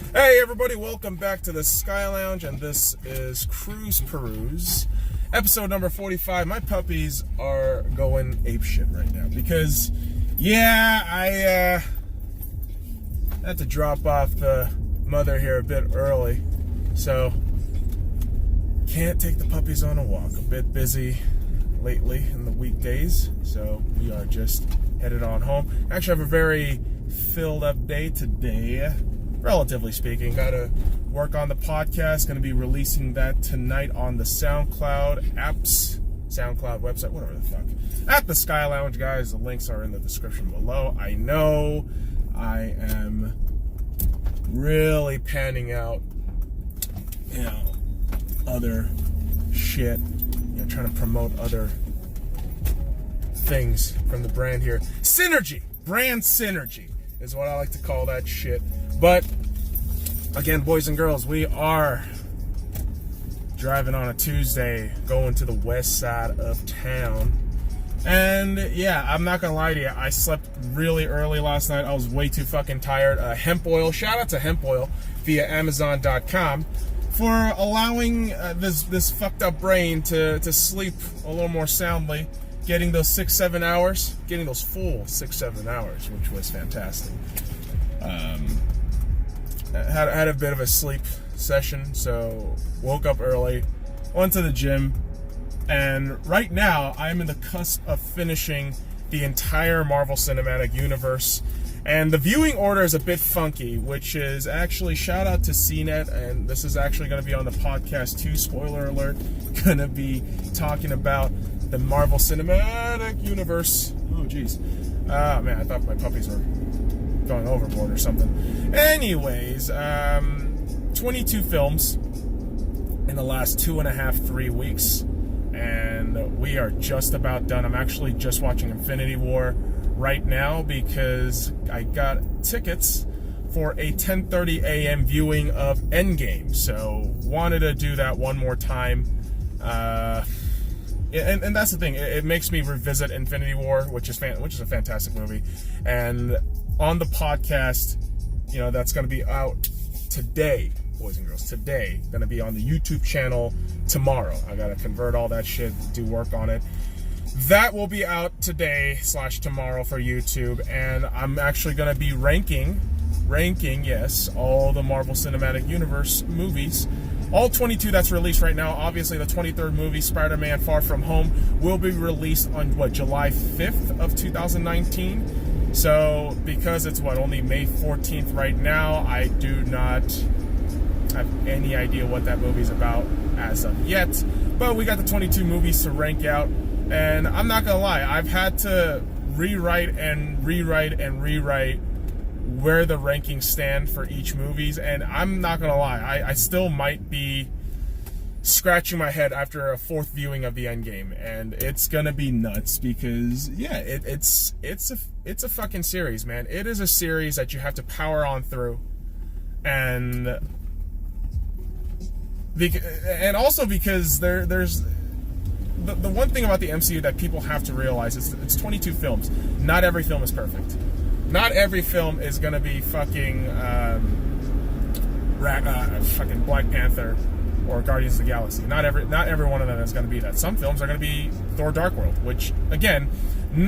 Hey everybody, welcome back to the S.C.Y Lounge, and this is Peruse, episode number 45. My puppies are going apeshit right now because, I had to drop off the mother here a bit early, so can't take the puppies on a walk. A bit busy lately in the weekdays, so we are just headed on home. Actually, I have a very filled up day today. Relatively speaking, gotta work on the podcast. Gonna be releasing that tonight on the SoundCloud website, whatever the fuck. At the S.C.Y Lounge, guys. The links are in the description below. I know I am really panning out, other shit. Trying to promote other things from the brand here. Synergy, brand synergy is what I like to call that shit. But again, boys and girls, we are driving on a Tuesday, going to the west side of town. And yeah, I'm not gonna lie to you, I slept really early last night. I was way too fucking tired. Hemp oil, shout out to hemp oil via Amazon.com for allowing this fucked up brain to sleep a little more soundly, getting those 6-7 hours, getting those full 6-7 hours, which was fantastic. Had a bit of a sleep session, so woke up early, went to the gym, and right now I'm in the cusp of finishing the entire Marvel Cinematic Universe. And the viewing order is a bit funky, which is actually shout out to CNET, and this is actually going to be on the podcast too. Spoiler alert, gonna be talking about the Marvel Cinematic Universe. Oh jeez, man, I thought my puppies were going overboard or something. Anyways, 22 films in the last 2.5-3 weeks, and we are just about done. I'm actually just watching Infinity War right now because I got tickets for a 10:30 a.m. viewing of Endgame, so wanted to do that one more time. And that's the thing, it makes me revisit Infinity War, which is a fantastic movie. And on the podcast, that's going to be out today, boys and girls. Today, going to be on the YouTube channel tomorrow. I got to convert all that shit, do work on it. That will be out today/tomorrow for YouTube, and I'm actually going to be ranking, yes, all the Marvel Cinematic Universe movies. All 22 that's released right now. Obviously, the 23rd movie, Spider-Man Far From Home, will be released on, July 5th of 2019. So, because it's, only May 14th right now, I do not have any idea what that movie's about as of yet. But we got the 22 movies to rank out, and I'm not gonna lie, I've had to rewrite where the rankings stand for each movies, and I'm not gonna lie, I still might be scratching my head after a fourth viewing of the Endgame, and it's gonna be nuts because it's a fucking series, man. It is a series that you have to power on through, and also because there's the one thing about the MCU that people have to realize is it's 22 films. Not every film is perfect. Not every film is gonna be fucking Black Panther or Guardians of the Galaxy. Not every one of them is gonna be that. Some films are gonna be Thor: Dark World, which again,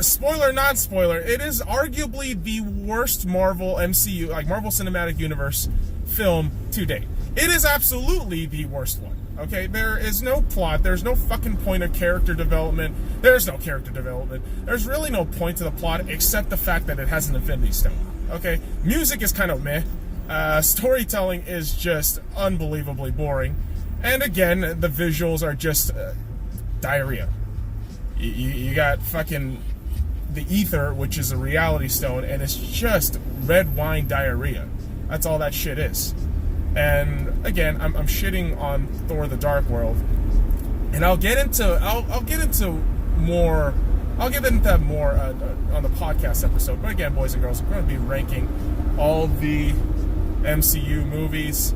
spoiler, non-spoiler, it is arguably the worst Marvel MCU, Marvel Cinematic Universe film to date. It is absolutely the worst one. Okay, there is no plot. There's no fucking point of character development. There's no character development. There's really no point to the plot except the fact that it has an Infinity Stone. Okay, music is kind of meh. Storytelling is just unbelievably boring. And again, the visuals are just diarrhea. You got fucking the ether, which is a reality stone, and it's just red wine diarrhea. That's all that shit is. And again, I'm shitting on Thor: The Dark World, and I'll get into that more on the podcast episode. But again, boys and girls, I'm going to be ranking all the MCU movies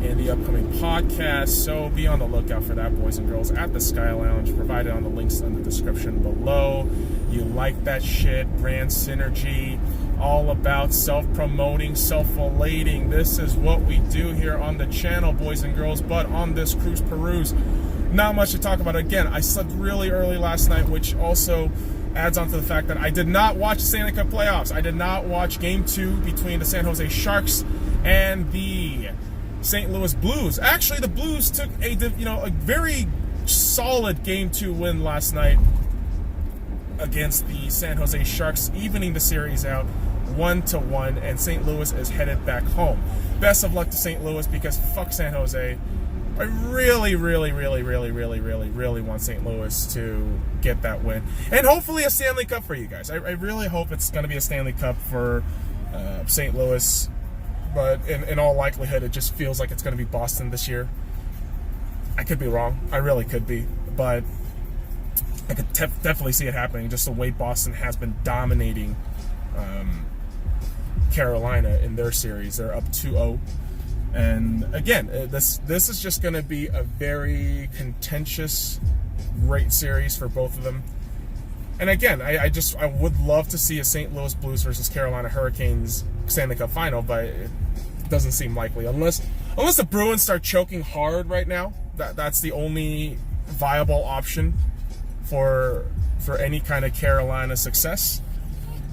in the upcoming podcast, so be on the lookout for that, boys and girls, at the S.C.Y Lounge, provided on the links in the description below. You like that shit, brand synergy, all about self-promoting, self-elating. This is what we do here on the channel, boys and girls. But on this cruise Peruse, not much to talk about. Again, I slept really early last night, which also adds on to the fact that I did not watch the Stanley Cup playoffs. I did not watch Game 2 between the San Jose Sharks and the St. Louis Blues. Actually, the Blues took a very solid Game 2 win last night against the San Jose Sharks, evening the series out 1-1, and St. Louis is headed back home. Best of luck to St. Louis, because fuck San Jose. I really want St. Louis to get that win. And hopefully a Stanley Cup for you guys. I really hope it's going to be a Stanley Cup for St. Louis. But in all likelihood, it just feels like it's going to be Boston this year. I could be wrong. I really could be. But I could definitely see it happening, just the way Boston has been dominating Carolina in their series. They're up 2-0. And again, this is just going to be a very contentious, great series for both of them. And again, I would love to see a St. Louis Blues versus Carolina Hurricanes Stanley Cup final, but it doesn't seem likely unless the Bruins start choking hard right now. That's the only viable option for any kind of Carolina success.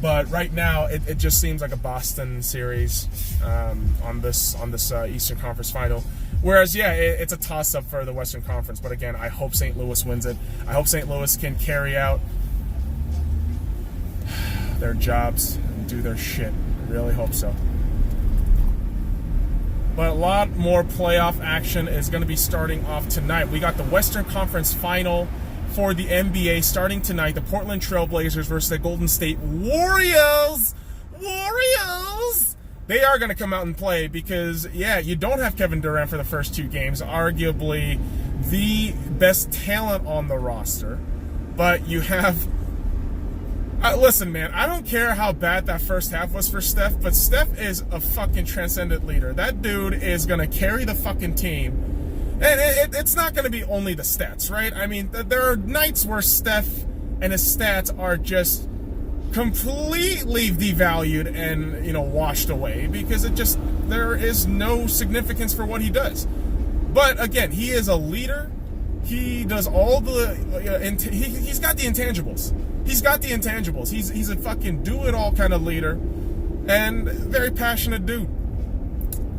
But right now, it just seems like a Boston series on this Eastern Conference final. Whereas, yeah, it's a toss-up for the Western Conference. But again, I hope St. Louis wins it. I hope St. Louis can carry out their jobs and do their shit. I really hope so. But a lot more playoff action is going to be starting off tonight. We got the Western Conference final for the NBA starting tonight. The Portland Trail Blazers versus the Golden State Warriors. They are going to come out and play because, yeah, you don't have Kevin Durant for the first two games, arguably the best talent on the roster. But you have... listen, man, I don't care how bad that first half was for Steph, but Steph is a fucking transcendent leader. That dude is going to carry the fucking team. And it's not going to be only the stats, right? I mean, there are nights where Steph and his stats are just completely devalued and, washed away because there is no significance for what he does. But again, he is a leader. He does all the, he's got the intangibles. He's got the intangibles. He's a fucking do-it-all kind of leader and very passionate dude.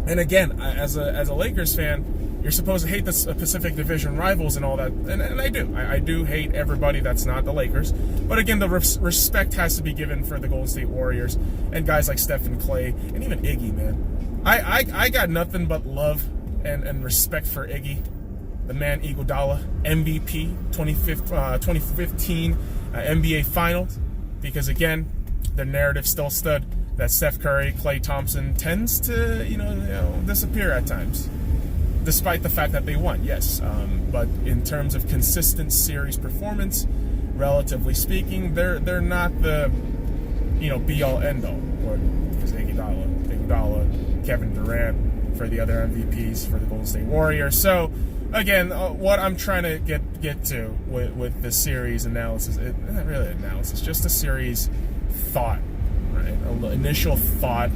And again, as a Lakers fan, you're supposed to hate the Pacific Division rivals and all that, and I do. I do hate everybody that's not the Lakers. But again, the respect has to be given for the Golden State Warriors and guys like Steph and Clay and even Iggy, man. I got nothing but love and respect for Iggy, the man Iguodala, MVP 2015 NBA Finals, because again, the narrative still stood that Steph Curry, Klay Thompson tends to disappear at times. Despite the fact that they won, yes. But in terms of consistent series performance, relatively speaking, they're not the be-all, end-all. Because Iguodala, Kevin Durant for the other MVPs for the Golden State Warriors. So, again, what I'm trying to get to with the series analysis, not really analysis, just a series thought, right? An initial thought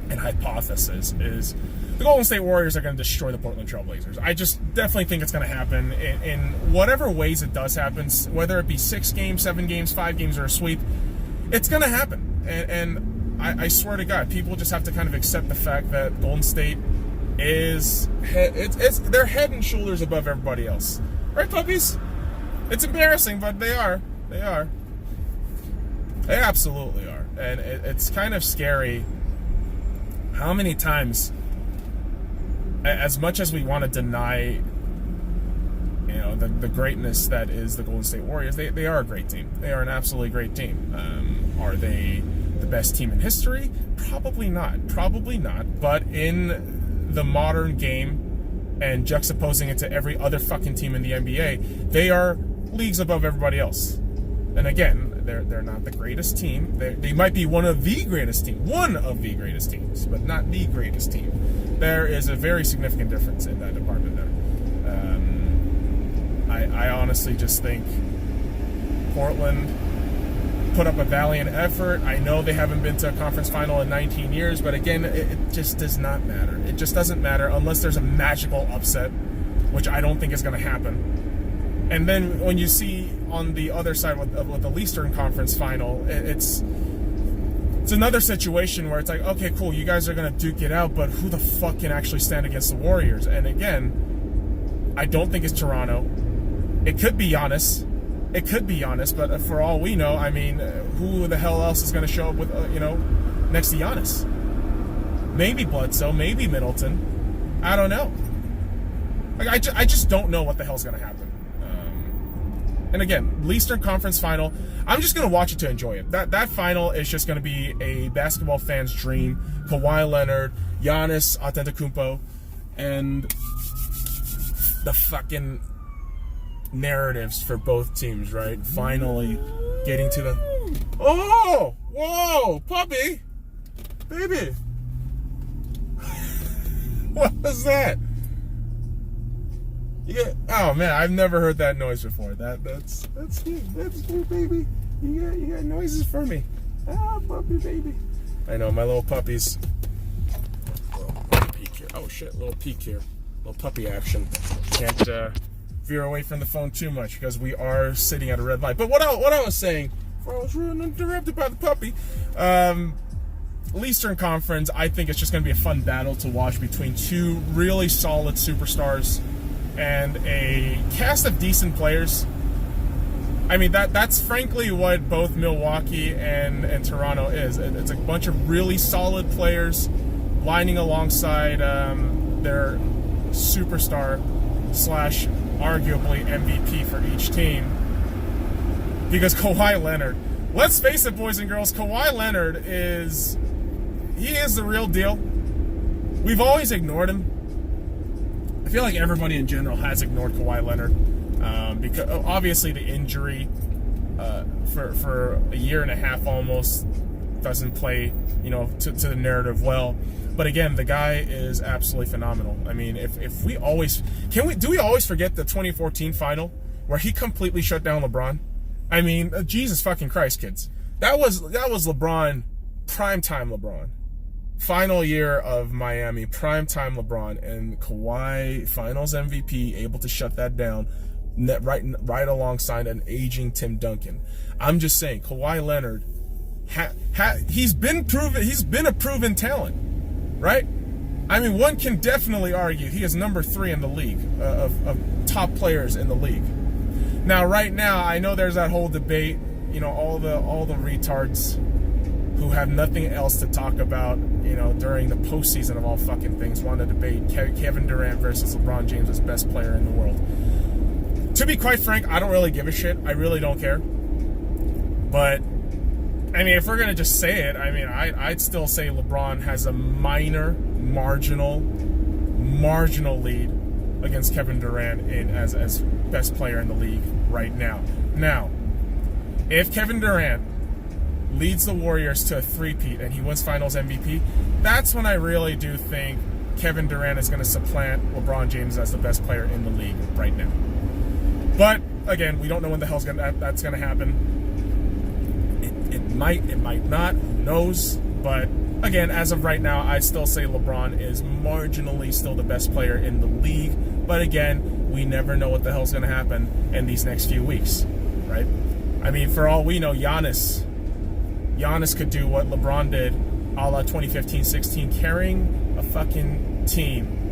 and hypothesis is the Golden State Warriors are going to destroy the Portland Trail Blazers. I just definitely think it's going to happen in whatever ways it does happen, whether it be 6 games, 7 games, 5 games, or a sweep. It's going to happen. And I swear to God, people just have to kind of accept the fact that Golden State is they're head and shoulders above everybody else. Right, puppies? It's embarrassing, but they are. They are. They absolutely are. And it's kind of scary how many times, as much as we want to deny, the greatness that is the Golden State Warriors, they are a great team. They are an absolutely great team. Are they the best team in history? Probably not. But in the modern game and juxtaposing it to every other fucking team in the NBA, they are leagues above everybody else. And again, they're not the greatest team. They might be one of the greatest teams, but not the greatest team. There is a very significant difference in that department there. I honestly just think Portland put up a valiant effort. I know they haven't been to a conference final in 19 years, but again, it just does not matter. It just doesn't matter unless there's a magical upset, which I don't think is going to happen. And then when you see on the other side with the Eastern Conference final, it's another situation where it's like, okay, cool, you guys are going to duke it out, but who the fuck can actually stand against the Warriors? And again, I don't think it's Toronto. It could be Giannis. It could be Giannis, but for all we know, I mean, who the hell else is going to show up with, next to Giannis? Maybe Bledsoe, maybe Middleton. I don't know. Like, I just don't know what the hell's going to happen. And again, Eastern Conference Final, I'm just going to watch it to enjoy it. That final is just going to be a basketball fan's dream. Kawhi Leonard, Giannis Antetokounmpo, and the fucking narratives for both teams, right? Finally getting to the... Oh! Whoa! Puppy! Baby! What was that? Oh man, I've never heard that noise before. That's cute. That's cute, baby. You got noises for me. Ah, puppy baby. I know, my little puppies. Little peek here. Oh shit, little peek here. Little puppy action. Can't veer away from the phone too much because we are sitting at a red light. But what I was saying, before I was really interrupted by the puppy, Eastern Conference, I think it's just going to be a fun battle to watch between two really solid superstars and a cast of decent players. I mean, that's frankly what both Milwaukee and Toronto is. It's a bunch of really solid players lining alongside their superstar slash arguably MVP for each team. Because Kawhi Leonard, let's face it, boys and girls, Kawhi Leonard is the real deal. We've always ignored him. I feel like everybody in general has ignored Kawhi Leonard because obviously the injury for a year and a half almost doesn't play, to the narrative well. But again, the guy is absolutely phenomenal. I mean, if we always do we always forget the 2014 final where he completely shut down LeBron? I mean, Jesus fucking Christ, kids. That was LeBron, primetime LeBron. Final year of Miami, primetime LeBron, and Kawhi, Finals MVP, able to shut that down right alongside an aging Tim Duncan. I'm just saying, Kawhi Leonard, he's been a proven talent, right? I mean, one can definitely argue he is number 3 in the league of top players in the league. Now, right now, I know there's that whole debate, all the retards who have nothing else to talk about, during the postseason of all fucking things, want to debate Kevin Durant versus LeBron James as best player in the world. To be quite frank, I don't really give a shit. I really don't care. But, I mean, if we're going to just say it, I mean, I'd still say LeBron has a marginal lead against Kevin Durant as best player in the league right now. Now, if Kevin Durant leads the Warriors to a three-peat and he wins Finals MVP, that's when I really do think Kevin Durant is going to supplant LeBron James as the best player in the league right now. But again, we don't know when the hell's that's going to happen. It might not, who knows? But again, as of right now, I still say LeBron is marginally still the best player in the league. But again, we never know what the hell's going to happen in these next few weeks, right? I mean, for all we know, Giannis could do what LeBron did a la 2015-16, carrying a fucking team.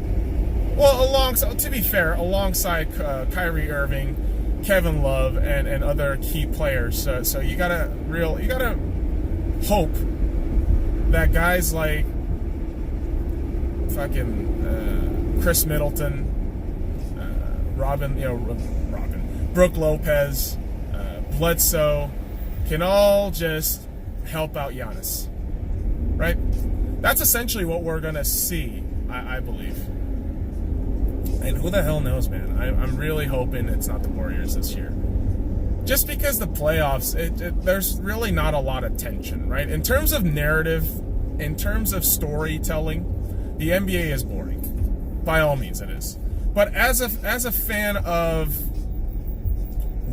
Well, alongside Kyrie Irving, Kevin Love, and other key players. So you gotta hope that guys like fucking Chris Middleton, Brook Lopez, Bledsoe can all just help out Giannis, right? That's essentially what we're gonna see, I believe. And who the hell knows, man? I'm really hoping it's not the Warriors this year, just because the playoffs, there's really not a lot of tension, right? In terms of narrative, in terms of storytelling, the NBA is boring. By all means, it is. But as a fan of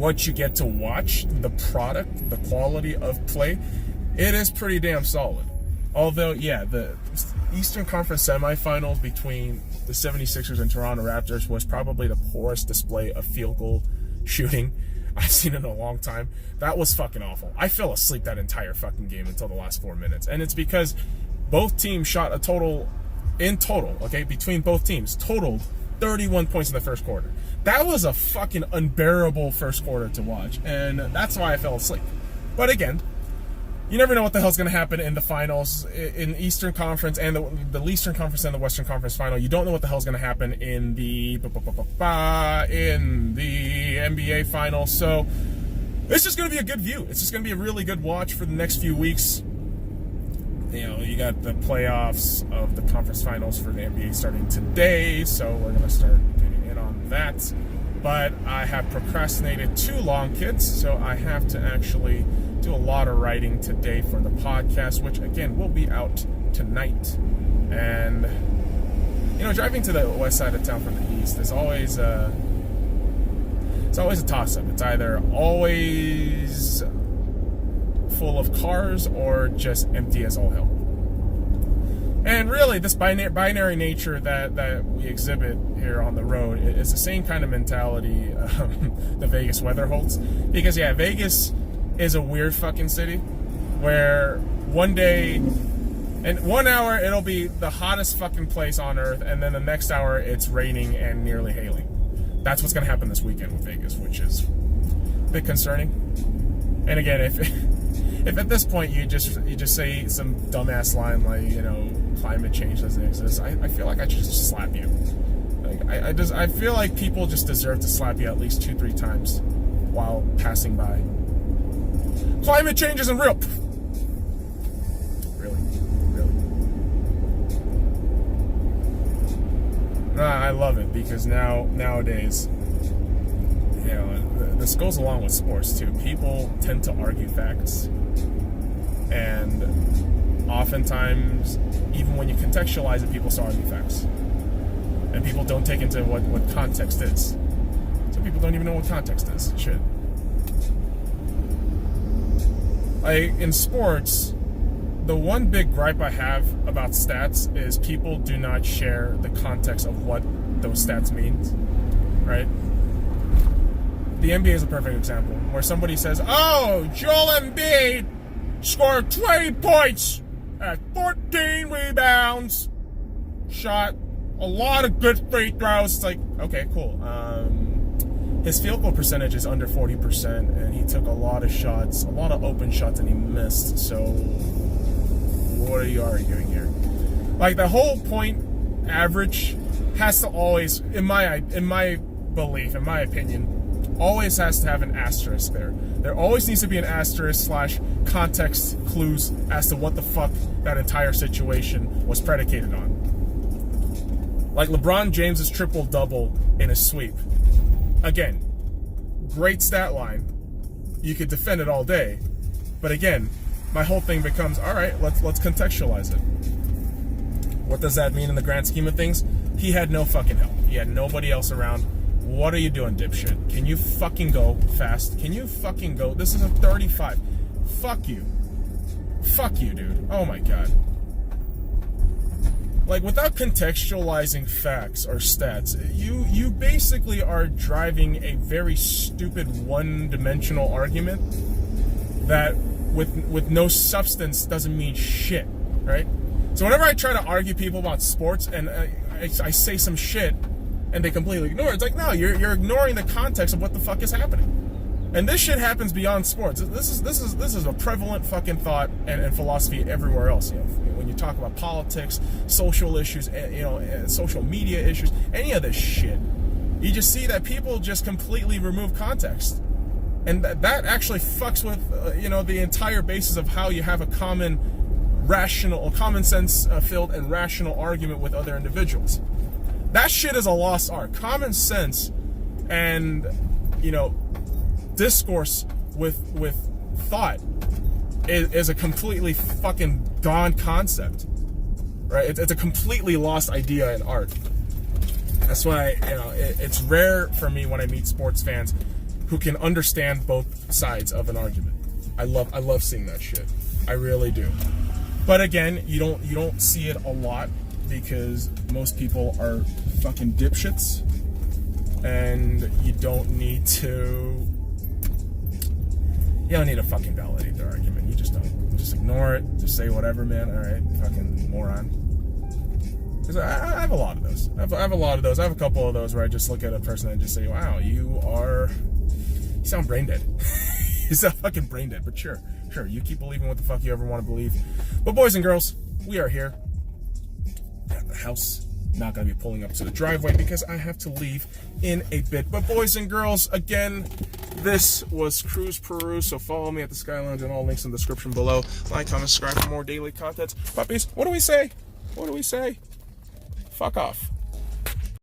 what you get to watch, the product, the quality of play, it is pretty damn solid. Although, yeah, the Eastern Conference semifinals between the 76ers and Toronto Raptors was probably the poorest display of field goal shooting I've seen in a long time. That was fucking awful. I fell asleep that entire fucking game until the last 4 minutes. And it's because both teams shot between both teams, totaled 31 points in the first quarter. That was a fucking unbearable first quarter to watch. And that's why I fell asleep. But again, you never know what the hell's going to happen in the finals, in Eastern Conference and the Eastern Conference and the Western Conference final. You don't know what the hell's going to happen in the NBA final. So it's just going to be a good view. It's just going to be a really good watch for the next few weeks. You know, you got the playoffs of the conference finals for the NBA starting today, so we're going to start getting in on that. But I have procrastinated too long, kids, so I have to actually do a lot of writing today for the podcast, which again will be out tonight. And you know, driving to the west side of town from the east is always it's always a toss-up. It's either always full of cars or just empty as all hell. And really, this binary nature that we exhibit here on the road is the same kind of mentality the Vegas weather holds. Because yeah, Vegas is a weird fucking city where one day, in 1 hour, it'll be the hottest fucking place on earth, and then the next hour it's raining and nearly hailing. That's what's going to happen this weekend with Vegas, which is a bit concerning. And again, if at this point you just say some dumbass line like, you know, climate change doesn't exist, I feel like I should just slap you. Like I feel like people just deserve to slap you at least 2-3 times while passing by. Climate change isn't real. Really. I love it because nowadays, you know, this goes along with sports too. People tend to argue facts, and oftentimes, even when you contextualize it, people still argue facts, and people don't take into what context is. Some people don't even know what context is. Shit. Like in sports, the one big gripe I have about stats is people do not share the context of what those stats mean, right? The NBA is a perfect example where somebody says, "Oh, Joel Embiid scored 20 points at 14 rebounds, shot a lot of good free throws." It's like, okay, cool. His field goal percentage is under 40%, and he took a lot of shots, a lot of open shots, and he missed. So, what are you arguing here? Like, the whole point average has to always, in my belief, in my opinion, always has to have an asterisk there. There always needs to be an asterisk / context clues as to what the fuck that entire situation was predicated on. Like LeBron James's triple-double in a sweep. Again, great stat line. You could defend it all day. But again, my whole thing becomes, all right, let's contextualize it. What does that mean in the grand scheme of things? He had no fucking help. He had nobody else around. What are you doing, dipshit? Can you fucking go fast? Can you fucking go? This is a 35. Fuck you. Fuck you, dude. Oh my god. Like, without contextualizing facts or stats, you basically are driving a very stupid one-dimensional argument that with no substance doesn't mean shit, right? So whenever I try to argue people about sports and I say some shit and they completely ignore it, it's like, no, you're ignoring the context of what the fuck is happening. And this shit happens beyond sports. This is a prevalent fucking thought and philosophy everywhere else. You know, when you talk about politics, social issues, you know, social media issues, any of this shit, you just see that people just completely remove context, and that actually fucks with you know, the entire basis of how you have a common sense filled and rational argument with other individuals. That shit is a lost art. Common sense and, you know, discourse with thought is a completely fucking gone concept, right? It's a completely lost idea in art. That's why, you know, it's rare for me when I meet sports fans who can understand both sides of an argument. I love seeing that shit. I really do. But again, you don't see it a lot because most people are fucking dipshits, and you don't need to fucking validate their argument. You just don't. Just ignore it. Just say whatever, man. All right, fucking moron. Because I have a lot of those. I have a lot of those. I have a couple of those where I just look at a person and just say, wow, you sound brain dead. You sound fucking brain dead. But sure, you keep believing what the fuck you ever want to believe. But boys and girls, we are here at the house. Not going to be pulling up to the driveway because I have to leave in a bit. But boys and girls, again, this was Cruise Peruse. So follow me at the SC.Y Lounge and all links in the description below. Like, comment, subscribe for more daily content. Puppies, what do we say? Fuck off.